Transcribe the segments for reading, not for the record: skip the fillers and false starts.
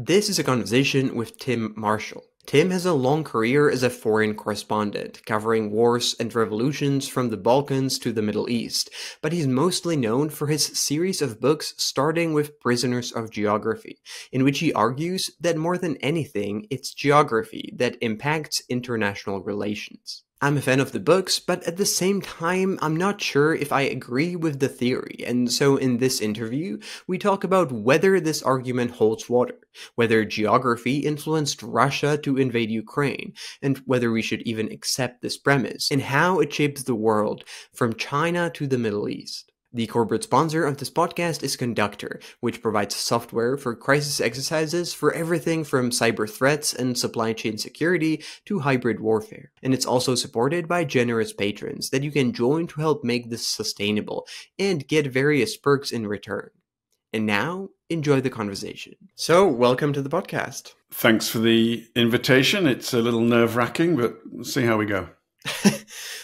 This is a conversation with Tim Marshall. Tim has a long career as a foreign correspondent, covering wars and revolutions from the Balkans to the Middle East, but he's mostly known for his series of books starting with Prisoners of Geography, in which he argues that more than anything, it's geography that impacts international relations. I'm a fan of the books, but at the same time, I'm not sure if I agree with the theory, and so in this interview, we talk about whether this argument holds water, whether geography influenced Russia to invade Ukraine, and whether we should even accept this premise, and how it shapes the world from China to the Middle East. The corporate sponsor of this podcast is Conductor, which provides software for crisis exercises for everything from cyber threats and supply chain security to hybrid warfare. And it's also supported by generous patrons that you can join to help make this sustainable and get various perks in return. And now, enjoy the conversation. So, welcome to the podcast. Thanks for the invitation. It's a little nerve-wracking, but we'll see how we go.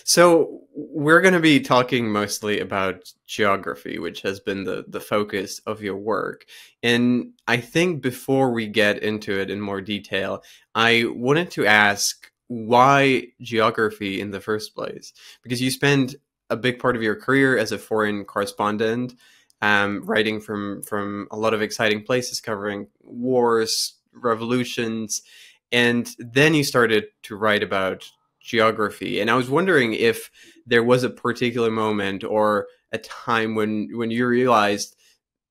So we're going to be talking mostly about geography, which has been the focus of your work. And I think before we get into it in more detail, I wanted to ask why geography in the first place? Because you spend a big part of your career as a foreign correspondent, writing from a lot of exciting places, covering wars, revolutions, and then you started to write about geography. And I was wondering if there was a particular moment or a time when you realized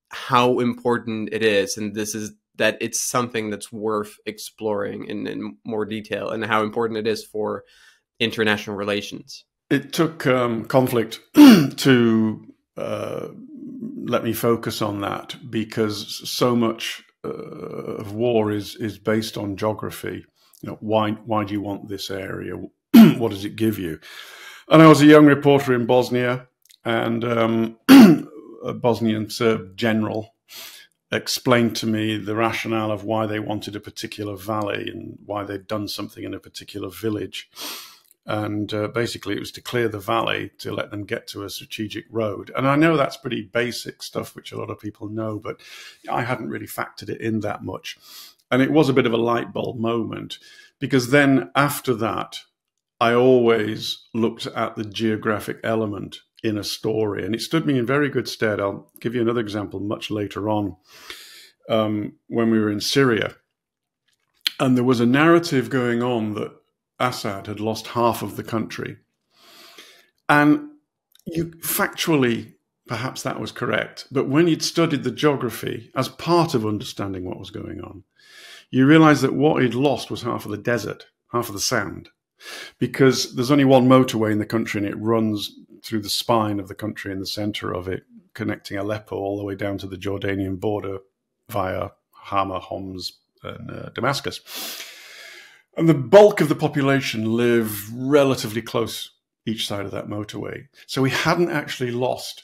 how important it is, and that it's something that's worth exploring in more detail, and how important it is for international relations. It took conflict to let me focus on that, because so much of war is based on geography. You know, why do you want this area? What does it give you? And I was a young reporter in Bosnia, and a Bosnian Serb general explained to me the rationale of why they wanted a particular valley and why they'd done something in a particular village. And basically it was to clear the valley to let them get to a strategic road. And I know that's pretty basic stuff, which a lot of people know, but I hadn't really factored it in that much. And it was a bit of a light bulb moment, because then after that, I always looked at the geographic element in a story, and it stood me in very good stead. I'll give you another example much later on, when we were in Syria. And there was a narrative going on that Assad had lost half of the country. And factually, perhaps that was correct. But when you'd studied the geography as part of understanding what was going on, you realize that what he'd lost was half of the desert, half of the sand. Because there's only one motorway in the country, and it runs through the spine of the country in the center of it, connecting Aleppo all the way down to the Jordanian border via Hama, Homs, and Damascus. And the bulk of the population live relatively close each side of that motorway. So we hadn't actually lost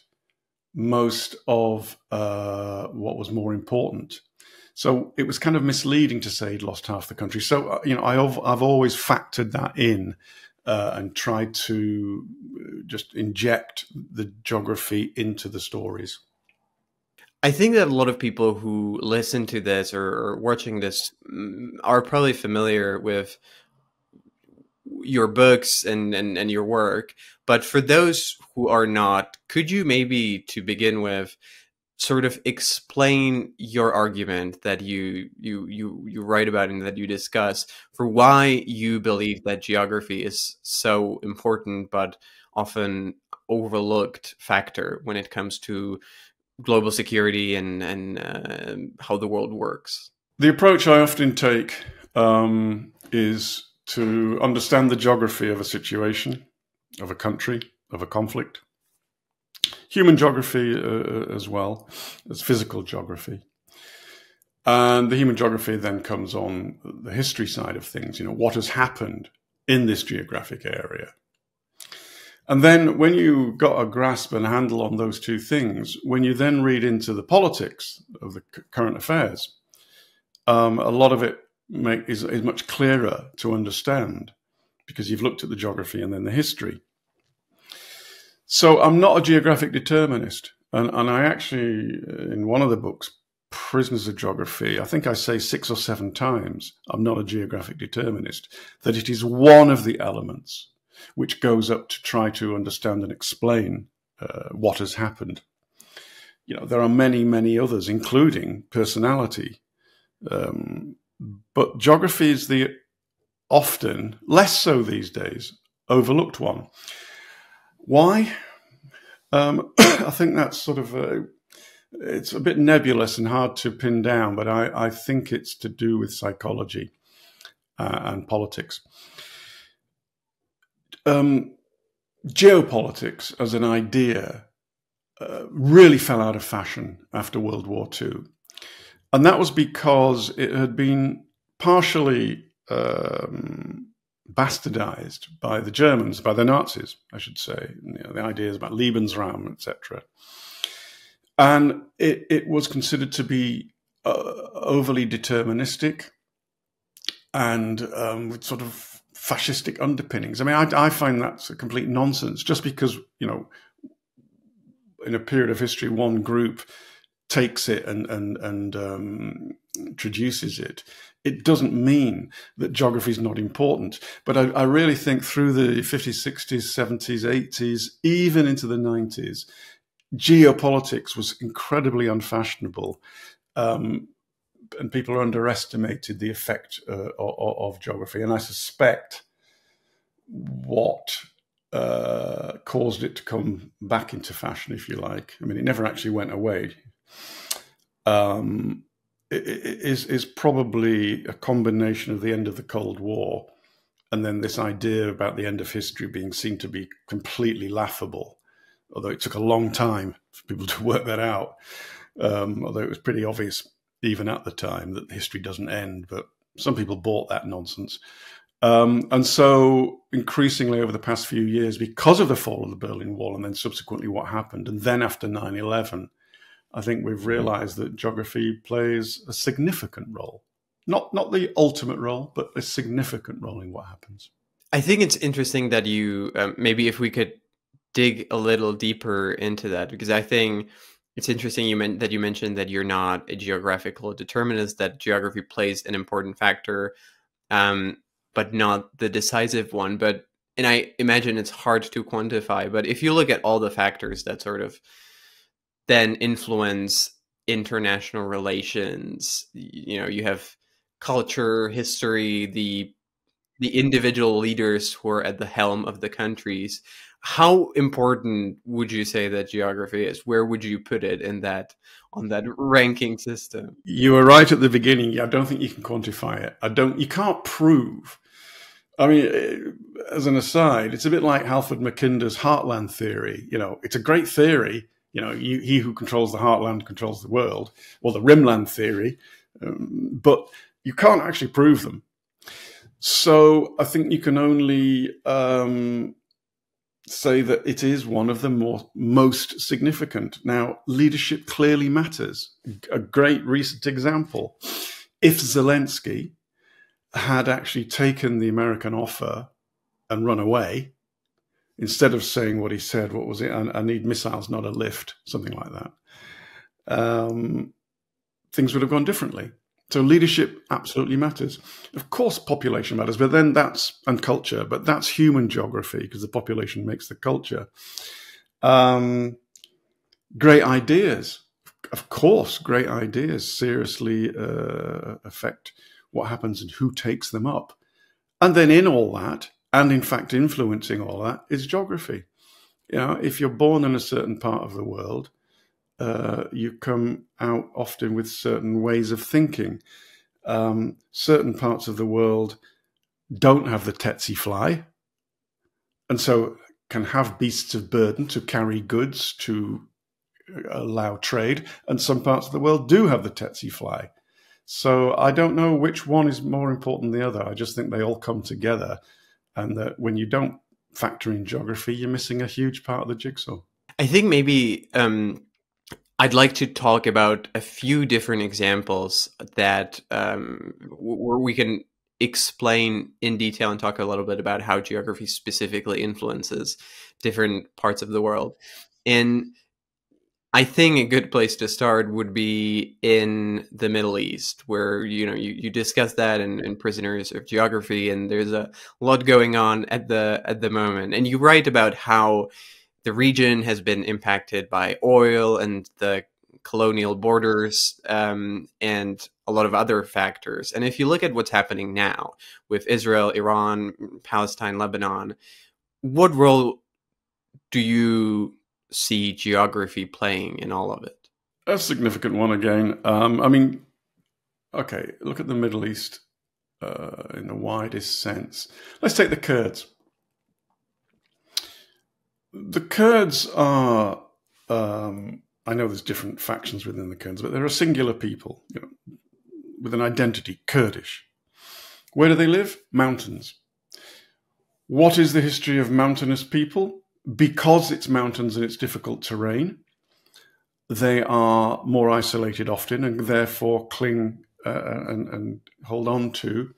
most of what was more important. So it was kind of misleading to say he'd lost half the country. So, you know, I've always factored that in and tried to just inject the geography into the stories. I think that a lot of people who listen to this or watching this are probably familiar with your books and your work. But for those who are not, could you maybe, to begin with, sort of explain your argument that you write about and that you discuss for why you believe that geography is so important but often overlooked factor when it comes to global security and how the world works? The approach I often take is to understand the geography of a situation, of a country, of a conflict. Human geography as well as physical geography. And the human geography then comes on the history side of things, you know, what has happened in this geographic area. And then when you got a grasp and a handle on those two things, when you then read into the politics of the current affairs, a lot of it is much clearer to understand, because you've looked at the geography and then the history. So I'm not a geographic determinist. And I actually, in one of the books, prisoners of geography, I think I say 6 or 7 times, I'm not a geographic determinist, that it is one of the elements which goes up to try to understand and explain what has happened. There are many, many others, including personality. But geography is the often, less so these days, overlooked one. Why? I think that's sort of it's a bit nebulous and hard to pin down, but I think it's to do with psychology and politics. Geopolitics as an idea really fell out of fashion after World War II. And that was because it had been partially bastardized by the Germans, by the Nazis, I should say. The ideas about Lebensraum, etc. And it was considered to be overly deterministic and with sort of fascistic underpinnings. I mean, I find that's a complete nonsense. Just because, in a period of history, one group takes it and introduces it, it doesn't mean that geography is not important. But I really think through the 50s, 60s, 70s, 80s, even into the 90s, geopolitics was incredibly unfashionable, and people underestimated the effect of geography. And I suspect what caused it to come back into fashion, if you like, I mean, it never actually went away, is probably a combination of the end of the Cold War and then this idea about the end of history being seen to be completely laughable, although it took a long time for people to work that out, although it was pretty obvious even at the time that history doesn't end, but some people bought that nonsense. And so increasingly over the past few years, because of the fall of the Berlin Wall and then subsequently what happened, and then after 9/11, I think we've realized that geography plays a significant role. Not the ultimate role, but a significant role in what happens. I think it's interesting that you, maybe if we could dig a little deeper into that, because I think it's interesting that you mentioned that you're not a geographical determinist, that geography plays an important factor, but not the decisive one. And I imagine it's hard to quantify, but if you look at all the factors that sort of then influence international relations, you have culture, history, the individual leaders who are at the helm of the countries. How important would you say that geography is? Where would you put it on that ranking system? You were right at the beginning. I don't think you can quantify it. You can't prove. I mean, as an aside, it's a bit like Halford Mackinder's heartland theory. It's a great theory. He who controls the heartland controls the world, or the rimland theory, but you can't actually prove them. So I think you can only say that it is one of the most significant. Now, leadership clearly matters. A great recent example, if Zelensky had actually taken the American offer and run away, instead of saying what he said, what was it? I need missiles, not a lift, something like that. Things would have gone differently. So leadership absolutely matters. Of course, population matters, but then and culture, but that's human geography because the population makes the culture. Great ideas. Of course, great ideas seriously affect what happens and who takes them up. And then in all that, and in fact influencing all that, is geography. If you're born in a certain part of the world, you come out often with certain ways of thinking. Certain parts of the world don't have the tsetse fly, and so can have beasts of burden to carry goods to allow trade, and some parts of the world do have the tsetse fly. So I don't know which one is more important than the other. I just think they all come together, and that when you don't factor in geography, you're missing a huge part of the jigsaw. I think maybe I'd like to talk about a few different examples that where we can explain in detail and talk a little bit about how geography specifically influences different parts of the world. And I think a good place to start would be in the Middle East, where you discuss that in Prisoners of Geography, and there's a lot going on at the moment. And you write about how the region has been impacted by oil and the colonial borders, and a lot of other factors. And if you look at what's happening now with Israel, Iran, Palestine, Lebanon, what role do you see geography playing in all of it? A significant one again. I mean, okay, look at the Middle East in the widest sense. Let's take the Kurds. The Kurds are, I know there's different factions within the Kurds, but they're a singular people, with an identity, Kurdish. Where do they live? Mountains. What is the history of mountainous people? Because it's mountains and it's difficult terrain, they are more isolated often and therefore cling and hold on to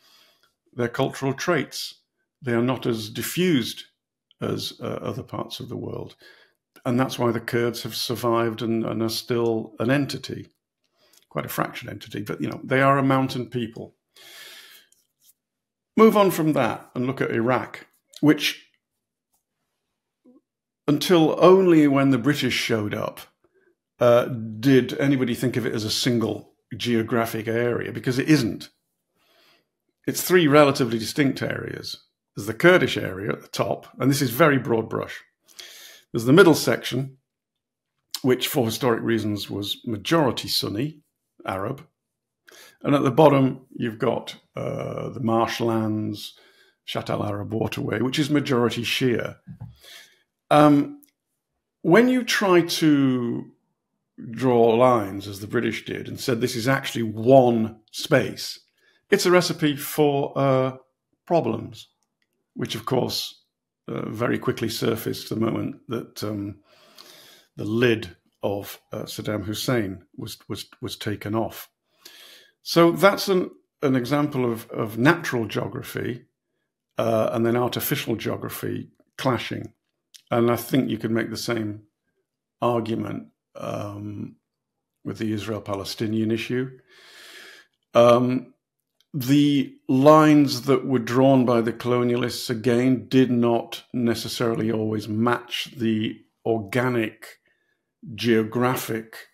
their cultural traits. They are not as diffused as other parts of the world. And that's why the Kurds have survived and are still an entity, quite a fractured entity, but they are a mountain people. Move on from that and look at Iraq, which until only when the British showed up did anybody think of it as a single geographic area, because it isn't. It's three relatively distinct areas. There's the Kurdish area at the top, and this is very broad brush. There's the middle section, which for historic reasons was majority Sunni, Arab. And at the bottom, you've got the marshlands, Shatt al-Arab waterway, which is majority Shia. When you try to draw lines, as the British did, and said this is actually one space, it's a recipe for problems, which of course very quickly surfaced the moment that the lid of Saddam Hussein was taken off. So that's an example of natural geography and then artificial geography clashing. And I think you could make the same argument with the Israel-Palestinian issue. The lines that were drawn by the colonialists, again, did not necessarily always match the organic, geographic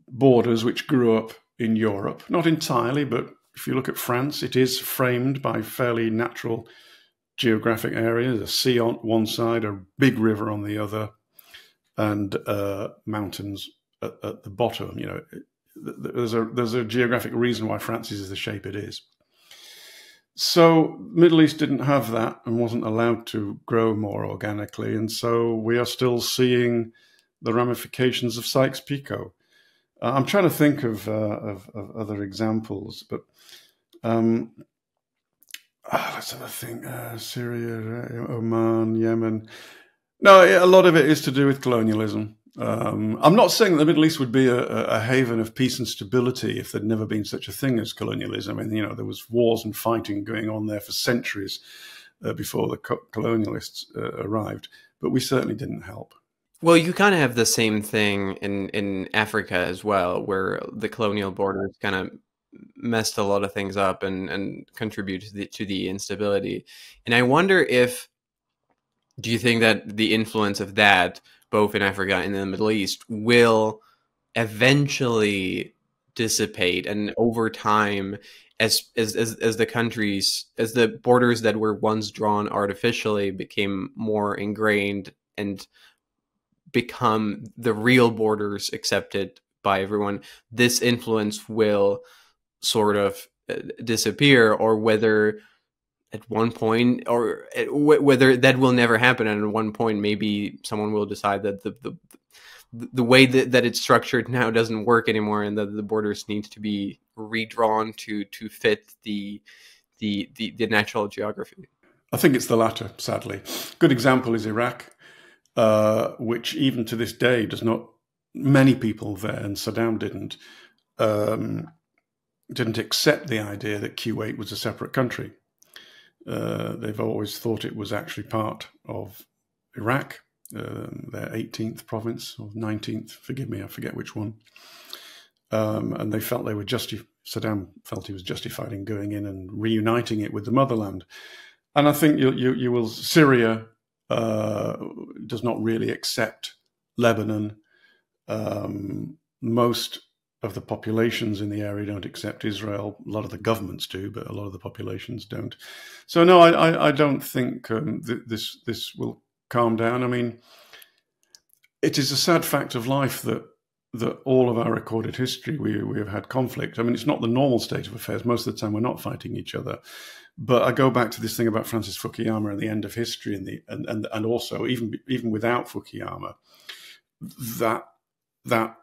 borders which grew up in Europe. Not entirely, but if you look at France, it is framed by fairly natural geographic areas, a sea on one side, a big river on the other, and mountains at the bottom. There's a geographic reason why France is the shape it is. So Middle East didn't have that and wasn't allowed to grow more organically, and so we are still seeing the ramifications of Sykes-Picot. I'm trying to think of other examples, but let's have a think. Syria, Oman, Yemen. No, a lot of it is to do with colonialism. I'm not saying that the Middle East would be a haven of peace and stability if there'd never been such a thing as colonialism. I mean, there was wars and fighting going on there for centuries before the colonialists arrived, but we certainly didn't help. Well, you kind of have the same thing in Africa as well, where the colonial borders kind of messed a lot of things up and contributed to the instability. And I wonder do you think that the influence of that, both in Africa and in the Middle East, will eventually dissipate, and over time, as the borders that were once drawn artificially became more ingrained and become the real borders accepted by everyone, this influence will sort of disappear, or whether at one point, or whether that will never happen, and at one point maybe someone will decide that the way that it's structured now doesn't work anymore, and that the borders need to be redrawn to fit the natural geography. I think it's the latter, sadly. Good example is Iraq, which even to this day does not, many people there, and Saddam didn't accept the idea that Kuwait was a separate country. They've always thought it was actually part of Iraq, their 18th province or 19th. Forgive me, I forget which one. And they felt Saddam felt he was justified in going in and reuniting it with the motherland. And I think you will. Syria does not really accept Lebanon. Most of the populations in the area don't accept Israel. A lot of the governments do, but a lot of the populations don't. So no, I don't think this will calm down. I mean, it is a sad fact of life that all of our recorded history, we have had conflict. I mean, it's not the normal state of affairs. Most of the time, we're not fighting each other. But I go back to this thing about Francis Fukuyama and the end of history, and also even without Fukuyama, that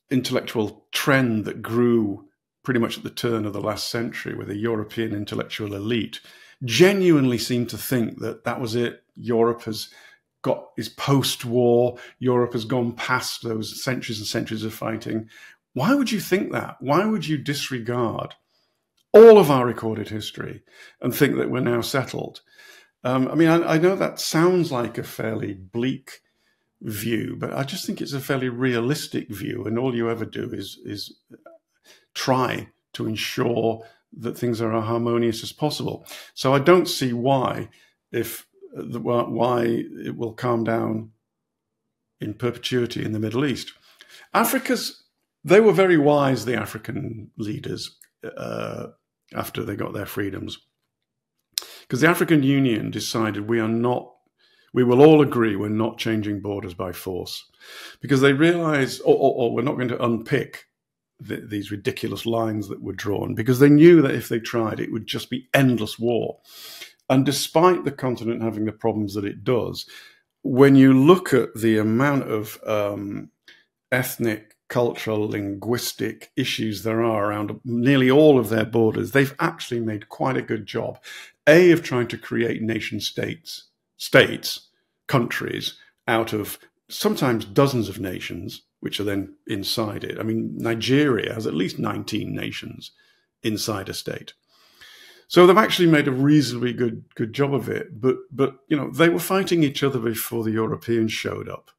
intellectual trend that grew pretty much at the turn of the last century, with a European intellectual elite genuinely seemed to think that was it. Europe is post-war. Europe has gone past those centuries and centuries of fighting. Why would you think that? Why would you disregard all of our recorded history and think that we're now settled? I mean, I know that sounds like a fairly bleak view, but I just think it's a fairly realistic view, and all you ever do is try to ensure that things are as harmonious as possible. So I don't see why it will calm down in perpetuity in the Middle East. They were very wise, the African leaders, after they got their freedoms, because the African Union decided we will all agree we're not changing borders by force, because they realized, or we're not going to unpick these ridiculous lines that were drawn, because they knew that if they tried, it would just be endless war. And despite the continent having the problems that it does, when you look at the amount of ethnic, cultural, linguistic issues there are around nearly all of their borders, they've actually made quite a good job, of trying to create nation states, countries, out of sometimes dozens of nations, which are then inside it. I mean, Nigeria has at least 19 nations inside a state. So they've actually made a reasonably good job of it. But they were fighting each other before the Europeans showed up.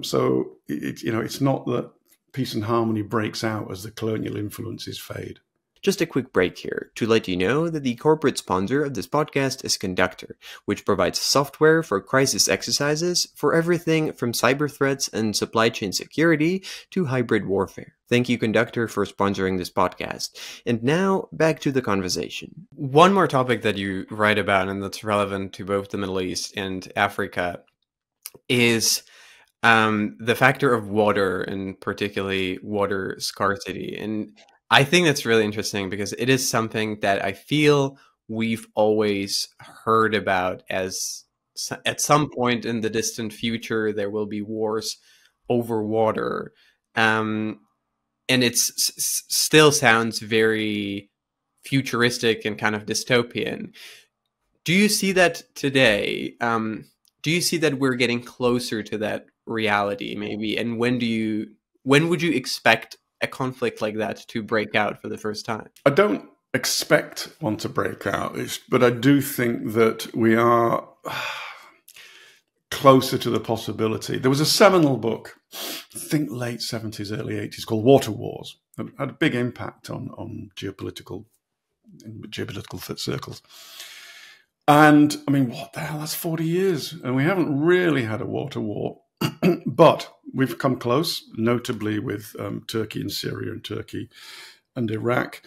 So it's not that peace and harmony breaks out as the colonial influences fade. Just a quick break here to let you know that the corporate sponsor of this podcast is Conductor, which provides software for crisis exercises for everything from cyber threats and supply chain security to hybrid warfare. Thank you, Conductor, for sponsoring this podcast. And now, back to the conversation. One more topic that you write about, and that's relevant to both the Middle East and Africa, is the factor of water, and particularly water scarcity. And I think that's really interesting because it is something that I feel we've always heard about as at some point in the distant future, there will be wars over water. And it still sounds very futuristic and kind of dystopian. Do you see that today? Do you see that we're getting closer to that reality maybe? And when would you expect a conflict like that to break out for the first time? I don't expect one to break out, but I do think that we are closer to the possibility. There was a seminal book, I think late 70s, early 80s, called Water Wars. It had a big impact on geopolitical circles. And I mean, what the hell? That's 40 years. And we haven't really had a water war. But we've come close, notably with Turkey and Syria and Turkey and Iraq.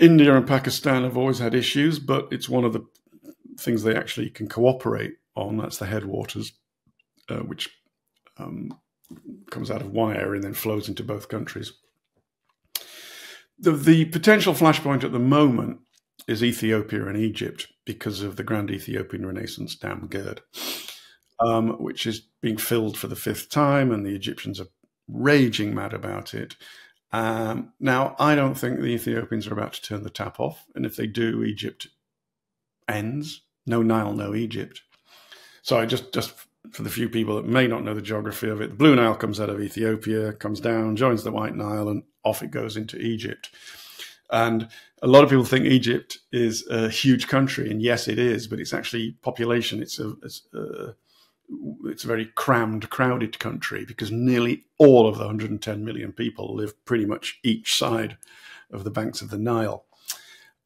India and Pakistan have always had issues, but it's one of the things they actually can cooperate on. That's the headwaters, which comes out of one area and then flows into both countries. The potential flashpoint at the moment is Ethiopia and Egypt because of the Grand Ethiopian Renaissance Dam GERD. Which is being filled for the 5th time, and the Egyptians are raging mad about it. Now, I don't think the Ethiopians are about to turn the tap off, and if they do, Egypt ends. No Nile, no Egypt. So I just for the few people that may not know the geography of it, the Blue Nile comes out of Ethiopia, comes down, joins the White Nile, and off it goes into Egypt. And a lot of people think Egypt is a huge country, and yes, it is, but it's actually population. It's it's a very crammed, crowded country because nearly all of the 110 million people live pretty much each side of the banks of the Nile.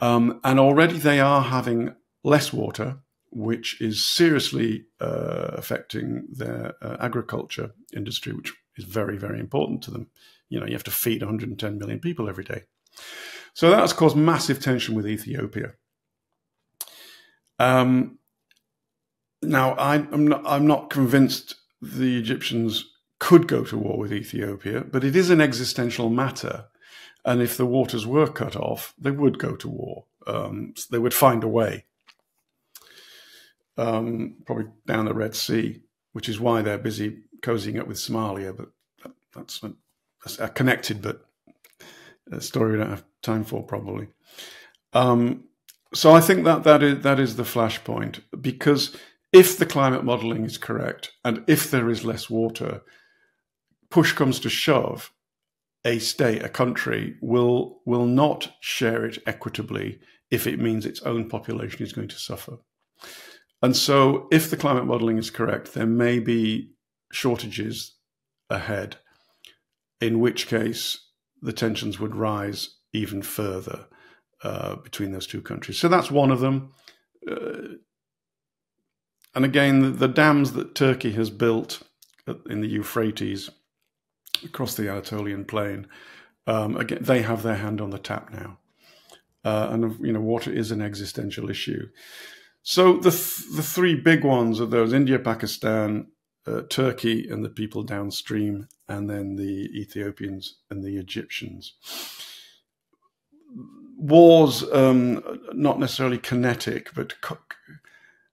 And already they are having less water, which is seriously affecting their agriculture industry, which is very, very important to them. You have to feed 110 million people every day. So that has caused massive tension with Ethiopia. Now, I'm not convinced the Egyptians could go to war with Ethiopia, but it is an existential matter. And if the waters were cut off, they would go to war. They would find a way, probably down the Red Sea, which is why they're busy cozying up with Somalia. But that's a connected, but a story we don't have time for, probably. So I think that is the flashpoint, because if the climate modelling is correct, and if there is less water, push comes to shove, a state, a country, will not share it equitably if it means its own population is going to suffer. And so if the climate modelling is correct, there may be shortages ahead, in which case the tensions would rise even further between those two countries. So that's one of them. And again, the dams that Turkey has built in the Euphrates across the Anatolian plain, again, they have their hand on the tap now. And water is an existential issue. So the three big ones are those: India, Pakistan, Turkey and the people downstream, and then the Ethiopians and the Egyptians. Wars, not necessarily kinetic, but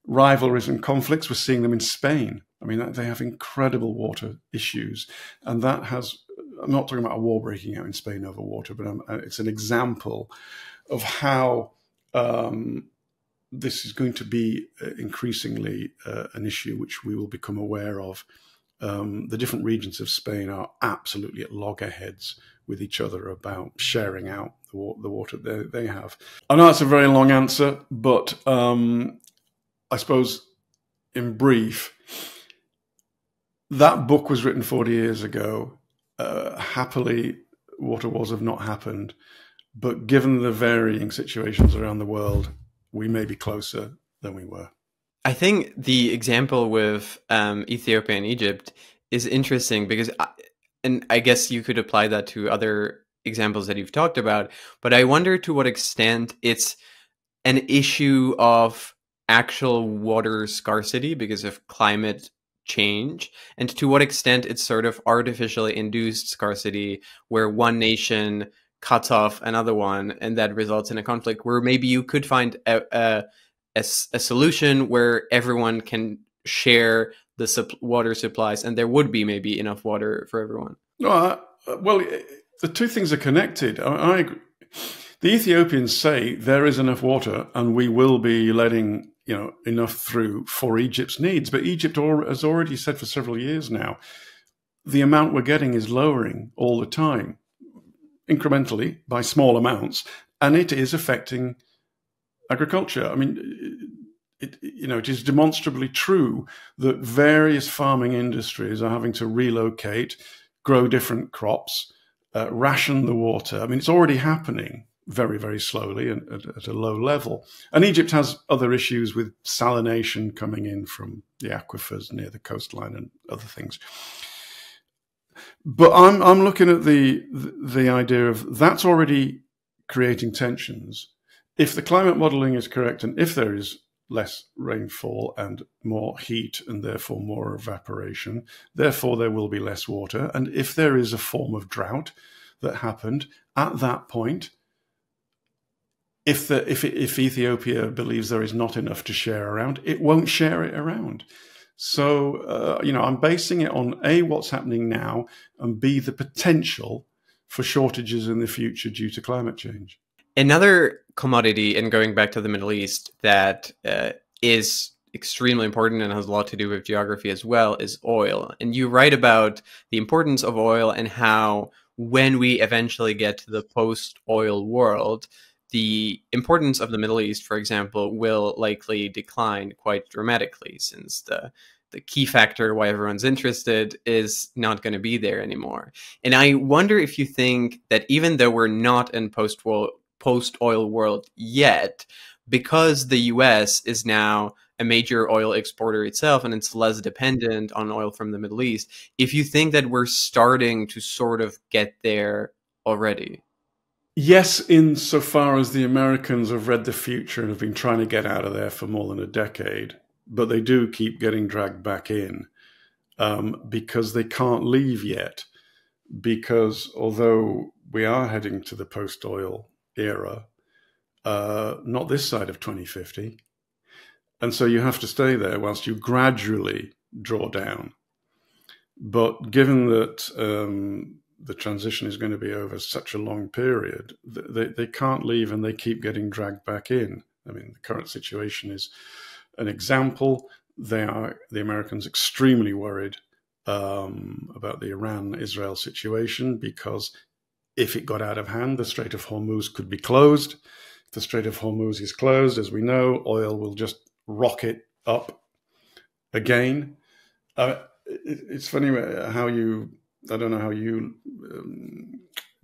rivalries and conflicts. We're seeing them in Spain. I mean, they have incredible water issues. And that has, I'm not talking about a war breaking out in Spain over water, but it's an example of how this is going to be increasingly an issue which we will become aware of. The different regions of Spain are absolutely at loggerheads with each other about sharing out the water they have. I know that's a very long answer, but I suppose in brief, that book was written 40 years ago. Happily, water wars have not happened, but given the varying situations around the world, we may be closer than we were. I think the example with Ethiopia and Egypt is interesting because, and I guess you could apply that to other examples that you've talked about, but I wonder to what extent it's an issue of actual water scarcity because of climate change, and to what extent it's sort of artificially induced scarcity where one nation cuts off another one and that results in a conflict where maybe you could find a solution where everyone can share the water supplies and there would be maybe enough water for everyone. Well, the two things are connected. I agree. The Ethiopians say there is enough water and we will be letting enough through for Egypt's needs. But Egypt has already said for several years now, the amount we're getting is lowering all the time, incrementally by small amounts, and it is affecting agriculture. I mean, it is demonstrably true that various farming industries are having to relocate, grow different crops, ration the water. I mean, it's already happening very, very slowly and at a low level. And Egypt has other issues with salination coming in from the aquifers near the coastline and other things. But I'm looking at the idea of that's already creating tensions. If the climate modelling is correct, and if there is less rainfall and more heat and therefore more evaporation, therefore there will be less water. And if there is a form of drought that happened at that point, if Ethiopia believes there is not enough to share around, it won't share it around. So, I'm basing it on A, what's happening now, and B, the potential for shortages in the future due to climate change. Another commodity, and going back to the Middle East, that is extremely important and has a lot to do with geography as well, is oil. And you write about the importance of oil and how when we eventually get to the post-oil world, the importance of the Middle East, for example, will likely decline quite dramatically, since the the key factor why everyone's interested is not going to be there anymore. And I wonder if you think that even though we're not in post-oil world yet, because the US is now a major oil exporter itself and it's less dependent on oil from the Middle East, if you think that we're starting to sort of get there already. Yes, insofar as the Americans have read the future and have been trying to get out of there for more than a decade, but they do keep getting dragged back in because they can't leave yet. Because although we are heading to the post-oil era, not this side of 2050. And so you have to stay there whilst you gradually draw down. But given that the transition is going to be over such a long period, they can't leave and they keep getting dragged back in. I mean, the current situation is an example. The Americans extremely worried about the Iran-Israel situation, because if it got out of hand, the Strait of Hormuz could be closed. If the Strait of Hormuz is closed, as we know, oil will just rocket up again. It's funny how I don't know how you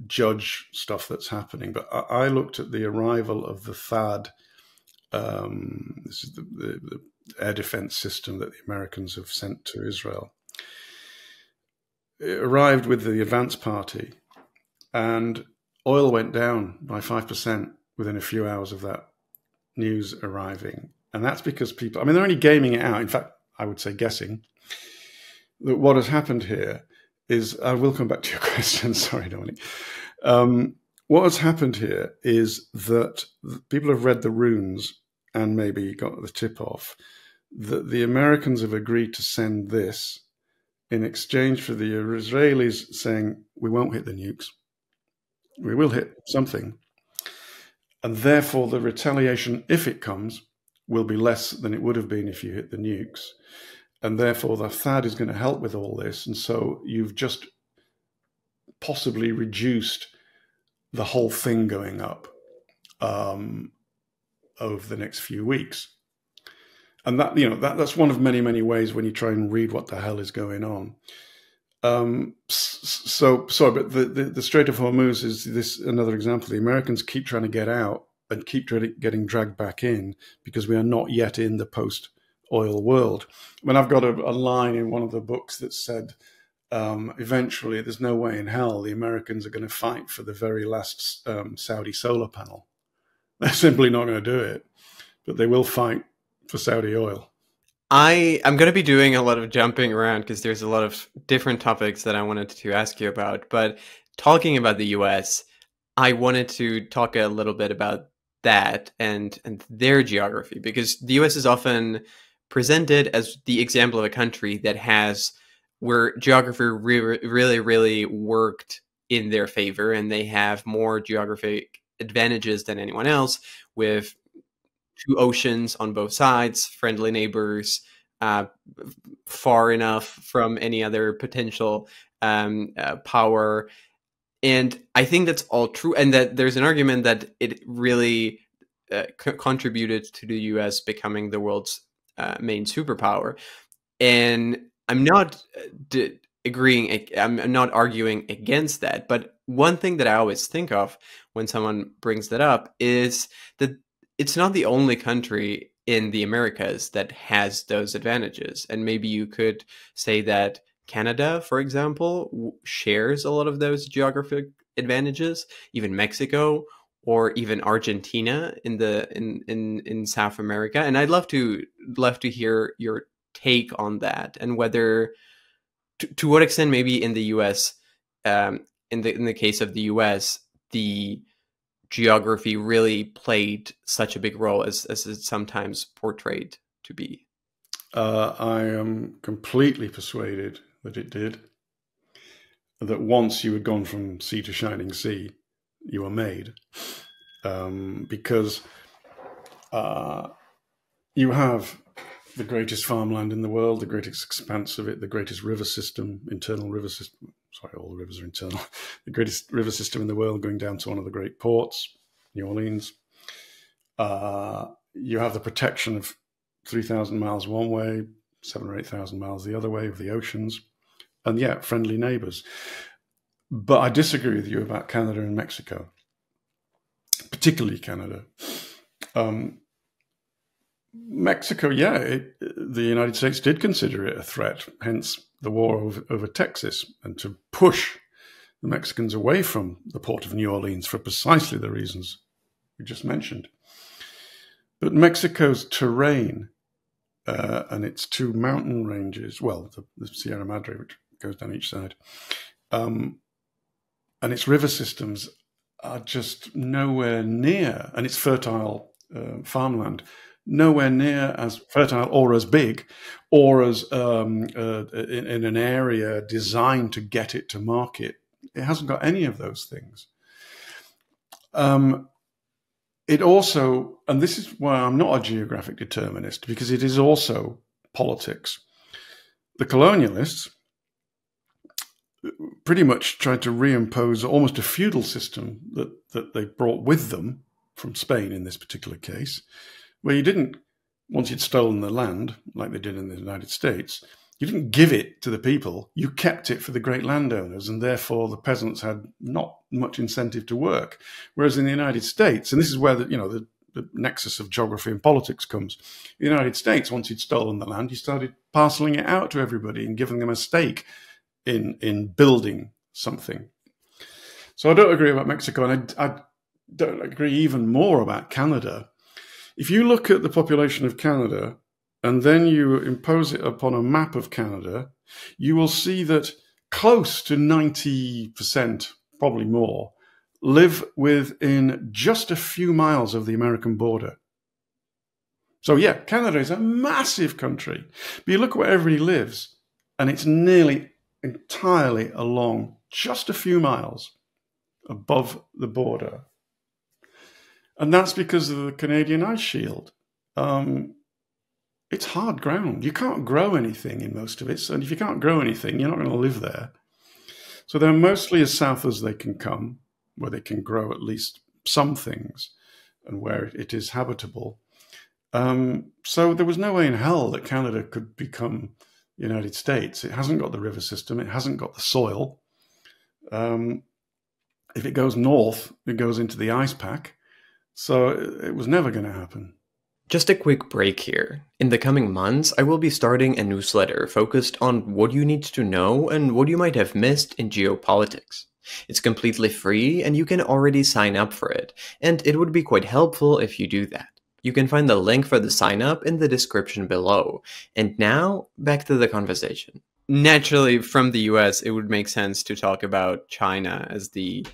judge stuff that's happening, but I looked at the arrival of the THAAD. This is the air defense system that the Americans have sent to Israel. It arrived with the advance party, and oil went down by 5% within a few hours of that news arriving. And that's because people, I mean, they're only gaming it out. In fact, I would say guessing that what has happened here is, I will come back to your question, sorry, Dominic. What has happened here is that people have read the runes and maybe got the tip off that the Americans have agreed to send this in exchange for the Israelis saying, we won't hit the nukes. We will hit something. And therefore, the retaliation, if it comes, will be less than it would have been if you hit the nukes. And therefore, the THAAD is going to help with all this. And so you've just possibly reduced the whole thing going up over the next few weeks. And that's one of many, many ways when you try and read what the hell is going on. So sorry, but the Strait of Hormuz is this another example. The Americans keep trying to get out and keep getting dragged back in because we are not yet in the post-oil world. I mean, I've got a line in one of the books that said, eventually, there's no way in hell the Americans are going to fight for the very last Saudi solar panel. They're simply not going to do it, but they will fight for Saudi oil. I'm going to be doing a lot of jumping around because there's a lot of different topics that I wanted to ask you about. But talking about the US, I wanted to talk a little bit about that and their geography, because the US is often presented as the example of a country that has where geography really worked in their favor, and they have more geographic advantages than anyone else, with two oceans on both sides, friendly neighbors, far enough from any other potential power. And I think that's all true. And that there's an argument that it really contributed to the US becoming the world's main superpower. And I'm not I'm not arguing against that. But one thing that I always think of when someone brings that up is that it's not the only country in the Americas that has those advantages. And maybe you could say that Canada, for example, shares a lot of those geographic advantages, even Mexico or even Argentina in South America. And I'd love to hear your take on that, and whether to what extent maybe in the US, in the case of the US, the geography really played such a big role as it's sometimes portrayed to be. I am completely persuaded that it did. That once you had gone from sea to shining sea, you were made. Because you have the greatest farmland in the world, the greatest expanse of it, the greatest river system, internal river system. Sorry, all the rivers are internal. The greatest river system in the world, going down to one of the great ports, New Orleans. You have the protection of 3,000 miles one way, 7 or 8,000 miles the other way of the oceans, and yeah, friendly neighbors. But I disagree with you about Canada and Mexico, particularly Canada. Mexico, yeah, the United States did consider it a threat, hence the war over Texas, and to push the Mexicans away from the port of New Orleans for precisely the reasons we just mentioned. But Mexico's terrain and its two mountain ranges, well, the Sierra Madre, which goes down each side, and its river systems are just nowhere near, and its fertile farmland, nowhere near as fertile or as big or as in an area designed to get it to market. It hasn't got any of those things. It also, and this is why I'm not a geographic determinist, because it is also politics. The colonialists pretty much tried to reimpose almost a feudal system that they brought with them from Spain in this particular case, where you didn't, once you'd stolen the land, like they did in the United States, you didn't give it to the people, you kept it for the great landowners, and therefore the peasants had not much incentive to work. Whereas in the United States, and this is where the nexus of geography and politics comes, in the United States, once you'd stolen the land, you started parceling it out to everybody and giving them a stake in building something. So I don't agree about Mexico, and I don't agree even more about Canada. If you look at the population of Canada and then you impose it upon a map of Canada, you will see that close to 90%, probably more, live within just a few miles of the American border. So yeah, Canada is a massive country, but you look where everybody lives, and it's nearly entirely along just a few miles above the border. And that's because of the Canadian ice shield. It's hard ground. You can't grow anything in most of it. And if you can't grow anything, you're not going to live there. So they're mostly as south as they can come, where they can grow at least some things and where it is habitable. So there was no way in hell that Canada could become the United States. It hasn't got the river system. It hasn't got the soil. If it goes north, it goes into the ice pack. So it was never going to happen. Just a quick break here. In the coming months, I will be starting a newsletter focused on what you need to know and what you might have missed in geopolitics. It's completely free and you can already sign up for it, and it would be quite helpful if you do that. You can find the link for the sign up in the description below. And now, back to the conversation. Naturally, from the US, it would make sense to talk about China as the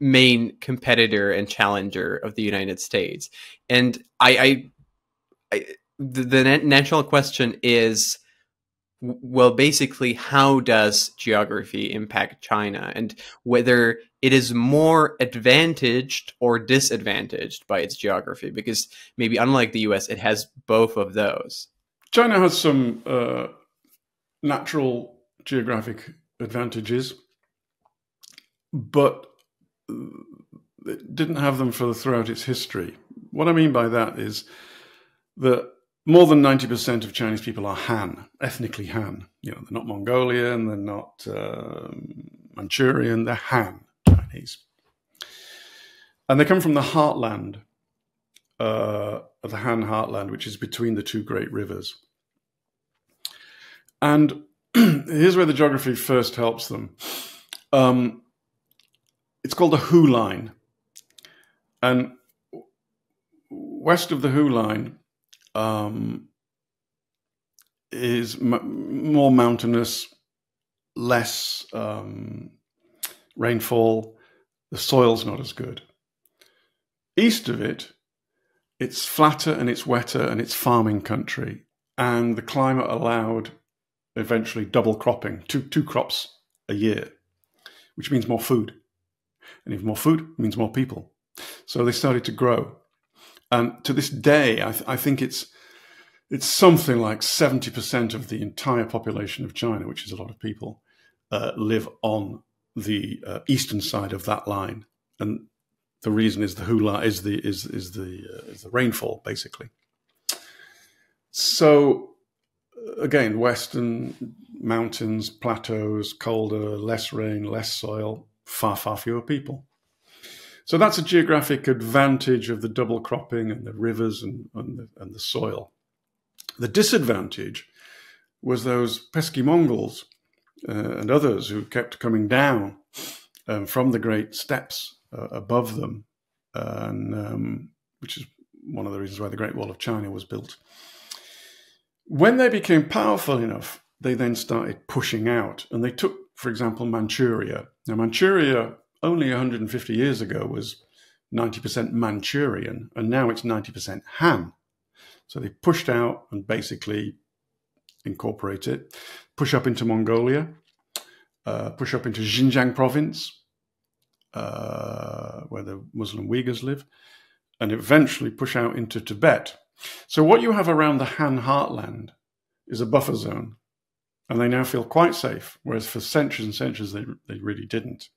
main competitor and challenger of the United States. And the natural question is, well, basically, how does geography impact China, and whether it is more advantaged or disadvantaged by its geography? Because maybe unlike the US, it has both of those. China has some natural geographic advantages, but it didn't have them throughout its history. What I mean by that is that more than 90% of Chinese people are Han, ethnically Han. You know, they're not Mongolian, they're not Manchurian, they're Han Chinese. And they come from the heartland, of the Han heartland, which is between the two great rivers. And here's where the geography first helps them. It's called the Hu Line. And west of the Hu Line is more mountainous, less rainfall. The soil's not as good. East of it, it's flatter and it's wetter and it's farming country. And the climate allowed eventually double cropping, two crops a year, which means more food. And if more food means more people. So they started to grow. And to this day, I think it's something like 70% of the entire population of China, which is a lot of people, live on the eastern side of that line. And the reason is the Hu Line is the rainfall, basically. So again, western mountains, plateaus, colder, less rain, less soil, far, far fewer people. So that's a geographic advantage of the double cropping and the rivers and the soil. The disadvantage was those pesky Mongols and others who kept coming down from the great steppes above them, and which is one of the reasons why the Great Wall of China was built. When they became powerful enough, they then started pushing out, and they took, for example, Manchuria. Now, Manchuria only 150 years ago was 90% Manchurian, and now it's 90% Han. So they pushed out and basically incorporate it, push up into Mongolia, push up into Xinjiang province, where the Muslim Uyghurs live, and eventually push out into Tibet. So what you have around the Han heartland is a buffer zone, and they now feel quite safe, whereas for centuries and centuries they really didn't.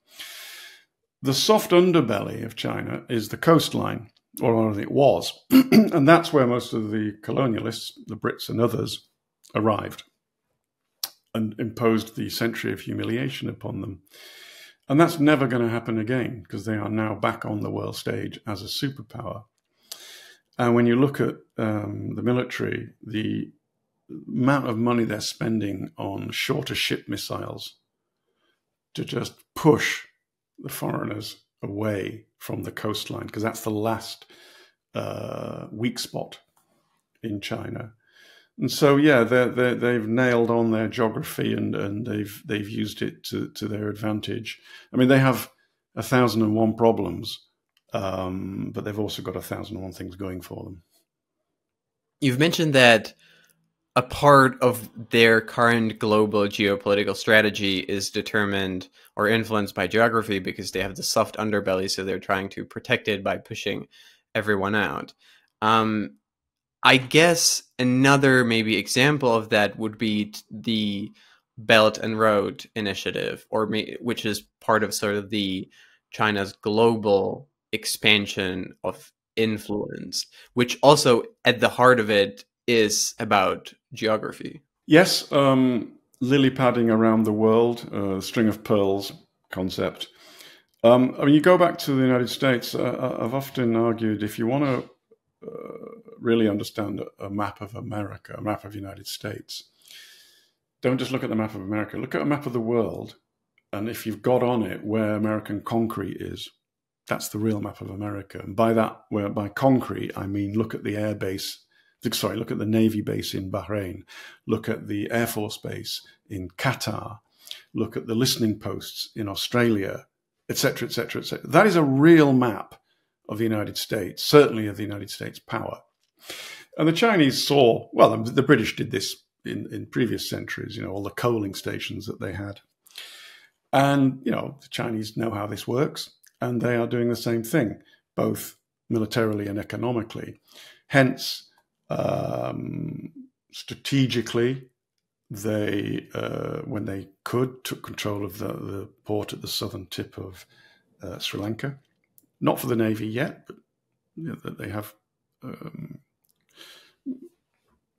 The soft underbelly of China is the coastline, or it was, and that's where most of the colonialists, the Brits and others, arrived and imposed the century of humiliation upon them. And that's never going to happen again, because they are now back on the world stage as a superpower. And when you look at the military, the amount of money they're spending on shorter ship missiles to just push the foreigners away from the coastline, because that's the last weak spot in China. And so, yeah, they've nailed on their geography and they've used it to their advantage. I mean, they have 1,001 problems, but they've also got 1,001 things going for them. You've mentioned that a part of their current global geopolitical strategy is determined or influenced by geography, because they have the soft underbelly, so they're trying to protect it by pushing everyone out. I guess another maybe example of that would be the Belt and Road Initiative, which is part of sort of the China's global expansion of influence, which also at the heart of it is about geography. Yes, lily padding around the world, string of pearls concept. I mean, you go back to the United States. I've often argued, if you want to really understand a map of America, a map of the United States, don't just look at the map of America, look at a map of the world. And if you've got on it where American concrete is, that's the real map of America. And by that, by concrete, I mean, look at the look at the Navy base in Bahrain, look at the Air Force base in Qatar, look at the listening posts in Australia, etc., etc., etc. That is a real map of the United States, certainly of the United States power. And the Chinese saw, well, the British did this in previous centuries, all the coaling stations that they had. And, the Chinese know how this works, and they are doing the same thing, both militarily and economically. Hence, strategically, they, when they could, took control of the port at the southern tip of Sri Lanka. Not for the Navy yet, but they have,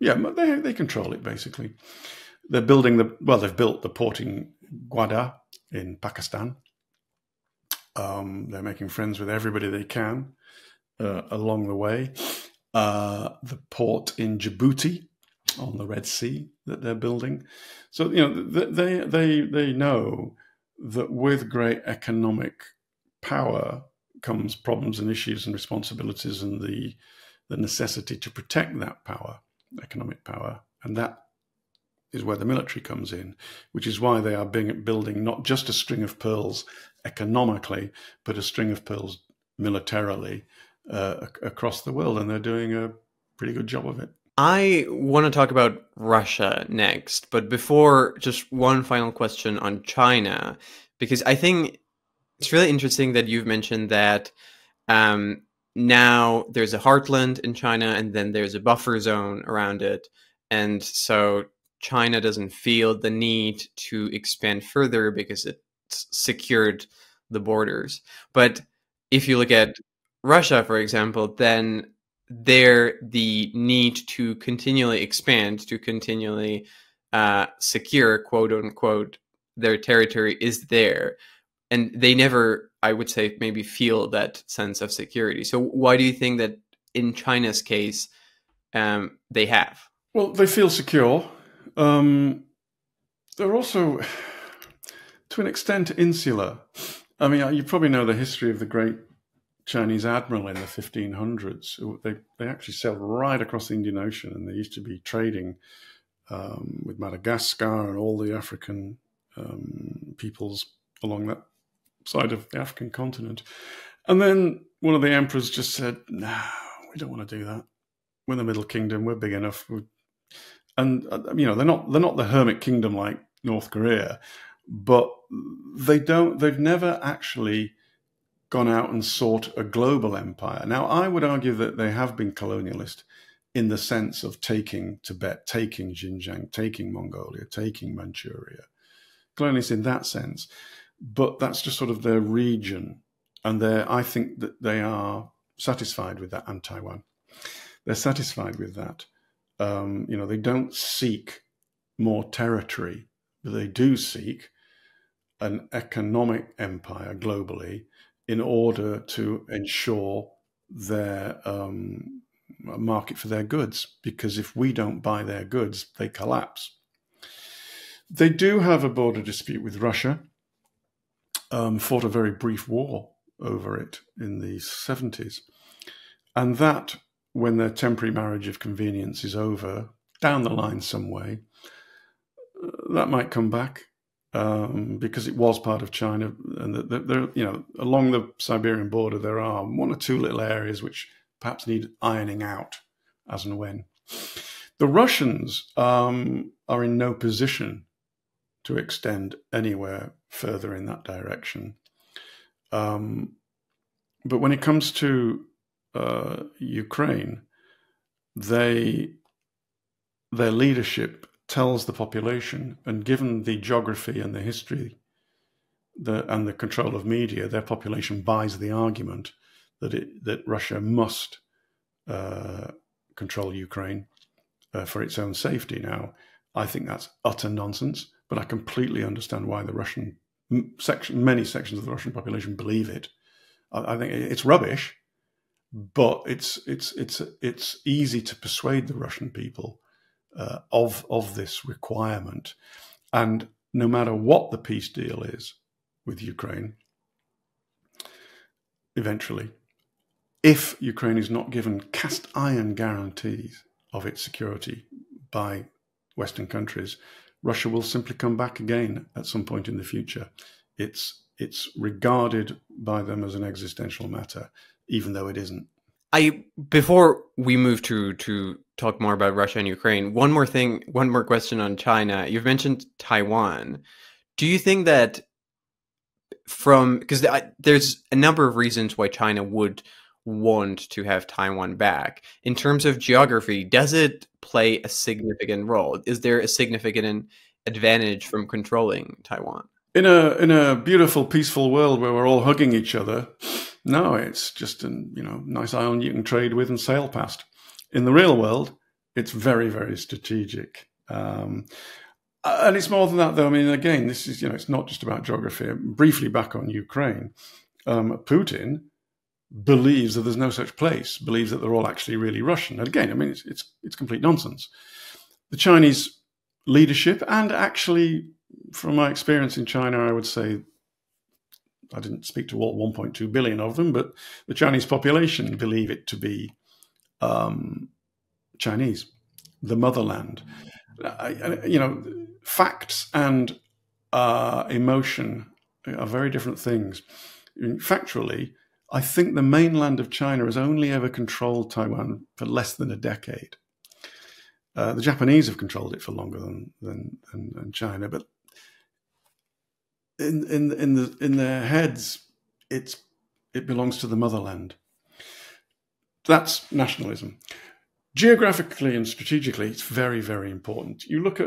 they control it basically. They're building they've built the port in Gwadar in Pakistan. They're making friends with everybody they can along the way. The port in Djibouti on the Red Sea that they're building. So, they know that with great economic power comes problems and issues and responsibilities, and the necessity to protect that power, economic power. And that is where the military comes in, which is why they are building not just a string of pearls economically, but a string of pearls militarily across the world. And they're doing a pretty good job of it. I want to talk about Russia next, but before, just one final question on China, because I think it's really interesting that you've mentioned that now there's a heartland in China, and then there's a buffer zone around it. And so China doesn't feel the need to expand further because it's secured the borders. But if you look at Russia, for example, then the need to continually expand, to continually secure, quote unquote, their territory is there. And they never, I would say, maybe feel that sense of security. So why do you think that in China's case, they have? Well, they feel secure. They're also, to an extent, insular. I mean, you probably know the history of the great Chinese admiral in the 1500s. They actually sailed right across the Indian Ocean, and they used to be trading with Madagascar and all the African peoples along that side of the African continent. And then one of the emperors just said, "No, we don't want to do that. We're the Middle Kingdom. We're big enough." And they're not the hermit kingdom like North Korea, but they've never actually gone out and sought a global empire. Now, I would argue that they have been colonialist in the sense of taking Tibet, taking Xinjiang, taking Mongolia, taking Manchuria. Colonialist in that sense, but that's just sort of their region. And I think that they are satisfied with that, and Taiwan. They're satisfied with that. They don't seek more territory, but they do seek an economic empire globally in order to ensure their market for their goods. Because if we don't buy their goods, they collapse. They do have a border dispute with Russia, fought a very brief war over it in the 70s. And that, when their temporary marriage of convenience is over, down the line some way, that might come back because it was part of China. And along the Siberian border, there are one or two little areas which perhaps need ironing out as and when. The Russians are in no position to extend anywhere further in that direction. But when it comes to Ukraine, their leadership tells the population, and given the geography and the history and the control of media, their population buys the argument that Russia must control Ukraine for its own safety. Now, I think that's utter nonsense, but I completely understand why many sections of the Russian population believe it. I think it's rubbish, but it's easy to persuade the Russian people of this requirement. And no matter what the peace deal is with Ukraine, eventually, if Ukraine is not given cast iron guarantees of its security by Western countries, Russia will simply come back again at some point in the future. It's regarded by them as an existential matter, even though it isn't. Before we move to talk more about Russia and Ukraine, one more question on China. You've mentioned Taiwan. Do you think that because there's a number of reasons why China would want to have Taiwan back. In terms of geography, does it play a significant role? Is there a significant advantage from controlling Taiwan? In a beautiful, peaceful world where we're all hugging each other, no, it's just a nice island you can trade with and sail past. In the real world, it's very, very strategic. And it's more than that, though. I mean, again, this is, it's not just about geography. Briefly back on Ukraine, Putin believes that there's no such place, believes that they're all actually really Russian. And again, I mean, it's complete nonsense. The Chinese leadership, and actually, from my experience in China, I would say, I didn't speak to all 1.2 billion of them, but the Chinese population believe it to be Chinese, the motherland. Facts and emotion are very different things. Factually, I think the mainland of China has only ever controlled Taiwan for less than a decade. The Japanese have controlled it for longer than China, but in their heads, it belongs to the motherland. That's nationalism. Geographically and strategically, it's very, very important. You look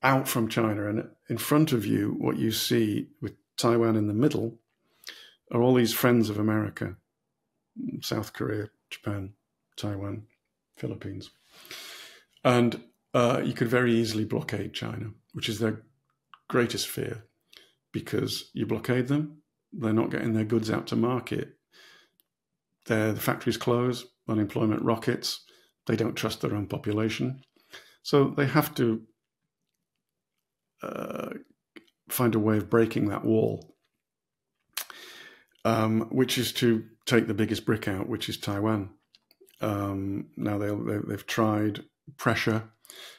out from China, and in front of you, what you see with Taiwan in the middle are all these friends of America, South Korea, Japan, Taiwan, Philippines. And you could very easily blockade China, which is their greatest fear, because you blockade them, they're not getting their goods out to market. The factories close, unemployment rockets, they don't trust their own population. So they have to find a way of breaking that wall, which is to take the biggest brick out, which is Taiwan. Now they've tried pressure.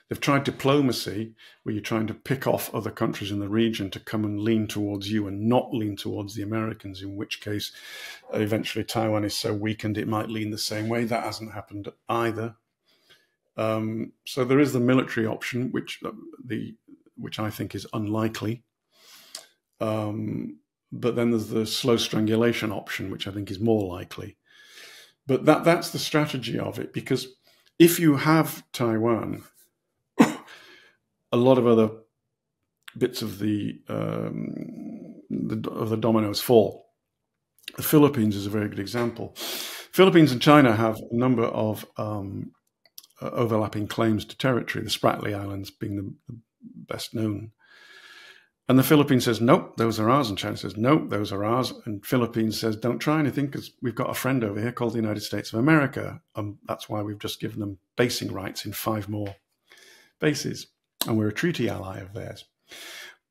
They've tried diplomacy, where you're trying to pick off other countries in the region to come and lean towards you and not lean towards the Americans, in which case eventually Taiwan is so weakened it might lean the same way. That hasn't happened either. So there is the military option, which I think is unlikely. But then there's the slow strangulation option, which I think is more likely. But that's the strategy of it, because if you have Taiwan, a lot of other bits of the dominoes fall. The Philippines is a very good example. Philippines and China have a number of overlapping claims to territory, the Spratly Islands being the best known. And the Philippines says, nope, those are ours. And China says, nope, those are ours. And Philippines says, don't try anything, because we've got a friend over here called the United States of America. That's why we've just given them basing rights in 5 more bases. And we're a treaty ally of theirs.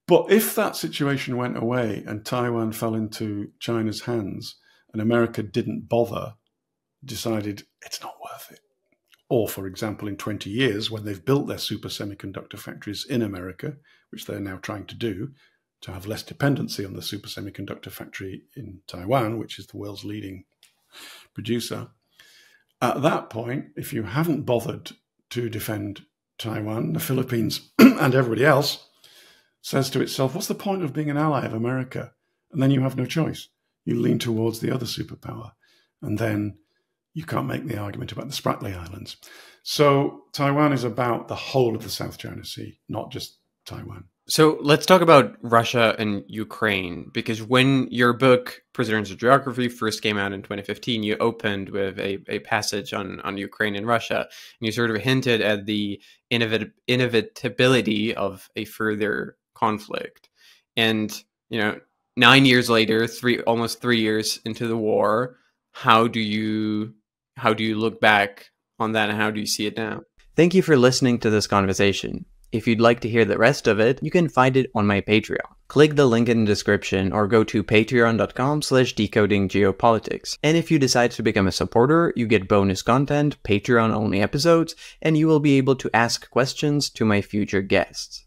But if that situation went away and Taiwan fell into China's hands and America didn't bother, decided it's not worth it. Or, for example, in 20 years, when they've built their super semiconductor factories in America, which they're now trying to do, to have less dependency on the super semiconductor factory in Taiwan, which is the world's leading producer. At that point, if you haven't bothered to defend Taiwan, the Philippines, and everybody else says to itself, what's the point of being an ally of America? And then you have no choice. You lean towards the other superpower. And then you can't make the argument about the Spratly Islands. So Taiwan is about the whole of the South China Sea, not just Taiwan. So let's talk about Russia and Ukraine, because when your book, Prisoners of Geography, first came out in 2015, you opened with a passage on Ukraine and Russia, and you sort of hinted at the inevitability of a further conflict. And, 9 years later, almost 3 years into the war, how do you look back on that, and how do you see it now? Thank you for listening to this conversation. If you'd like to hear the rest of it, you can find it on my Patreon. Click the link in the description or go to patreon.com/decodinggeopolitics. And if you decide to become a supporter, you get bonus content, Patreon-only episodes, and you will be able to ask questions to my future guests.